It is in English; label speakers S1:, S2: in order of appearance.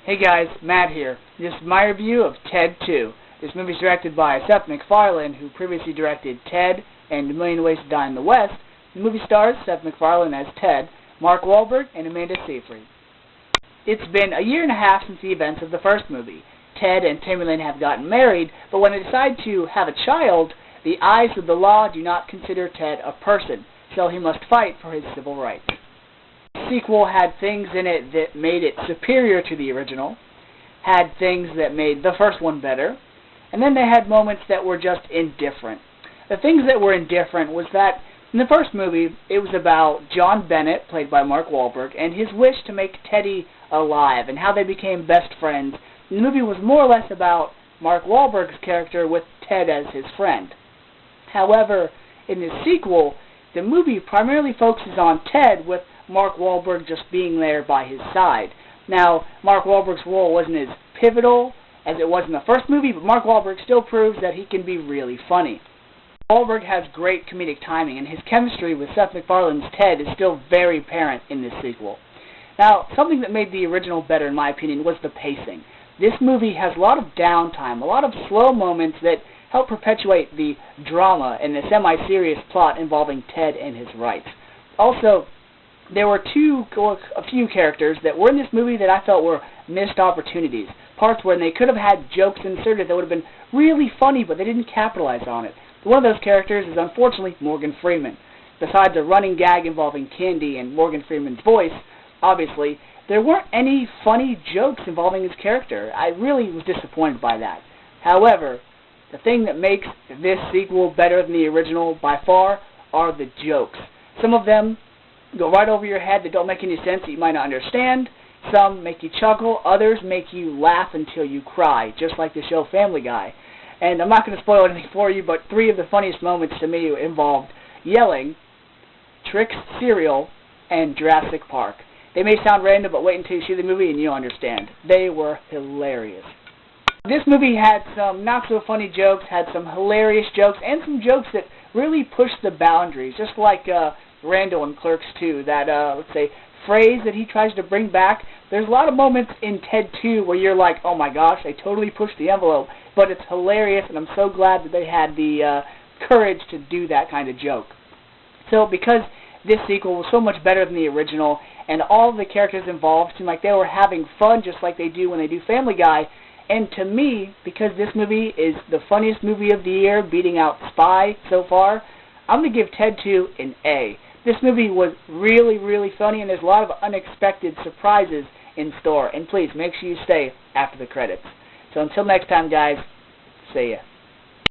S1: Hey guys, Matt here. This is my review of Ted 2. This movie is directed by Seth MacFarlane, who previously directed Ted and A Million Ways to Die in the West. The movie stars Seth MacFarlane as Ted, Mark Wahlberg, and Amanda Seyfried. It's been a year and a half since the events of the first movie. Ted and Tammy Lynn have gotten married, but when they decide to have a child, the eyes of the law do not consider Ted a person, so he must fight for his civil rights. The sequel had things in it that made it superior to the original, had things that made the first one better, and then they had moments that were just indifferent. The things that were indifferent was that in the first movie, it was about John Bennett, played by Mark Wahlberg, and his wish to make Teddy alive and how they became best friends. The movie was more or less about Mark Wahlberg's character with Ted as his friend. However, in the sequel, the movie primarily focuses on Ted with Mark Wahlberg just being there by his side. Now, Mark Wahlberg's role wasn't as pivotal as it was in the first movie, but Mark Wahlberg still proves that he can be really funny. Wahlberg has great comedic timing, and his chemistry with Seth MacFarlane's Ted is still very apparent in this sequel. Now, something that made the original better, in my opinion, was the pacing. This movie has a lot of downtime, a lot of slow moments that help perpetuate the drama and the semi-serious plot involving Ted and his rights. Also, there were a few characters that were in this movie that I felt were missed opportunities. Parts where they could have had jokes inserted that would have been really funny, but they didn't capitalize on it. One of those characters is unfortunately Morgan Freeman. Besides a running gag involving Candy and Morgan Freeman's voice, obviously, there weren't any funny jokes involving his character. I really was disappointed by that. However, the thing that makes this sequel better than the original by far are the jokes. Some of them go right over your head that don't make any sense that you might not understand. Some make you chuckle. Others make you laugh until you cry, just like the show Family Guy. And I'm not going to spoil anything for you, but three of the funniest moments to me involved yelling, Trix cereal, and Jurassic Park. They may sound random, but wait until you see the movie and you'll understand. They were hilarious. This movie had some not-so-funny jokes, had some hilarious jokes, and some jokes that really pushed the boundaries, just like Randall in Clerks 2, that, let's say, phrase that he tries to bring back. There's a lot of moments in Ted 2 where you're like, oh my gosh, they totally pushed the envelope, but it's hilarious, and I'm so glad that they had the courage to do that kind of joke. So because this sequel was so much better than the original, and all the characters involved seemed like they were having fun just like they do when they do Family Guy, and to me, because this movie is the funniest movie of the year, beating out Spy so far, I'm going to give Ted 2 an A. This movie was really, really funny, and there's a lot of unexpected surprises in store. And please, make sure you stay after the credits. So until next time, guys, see ya.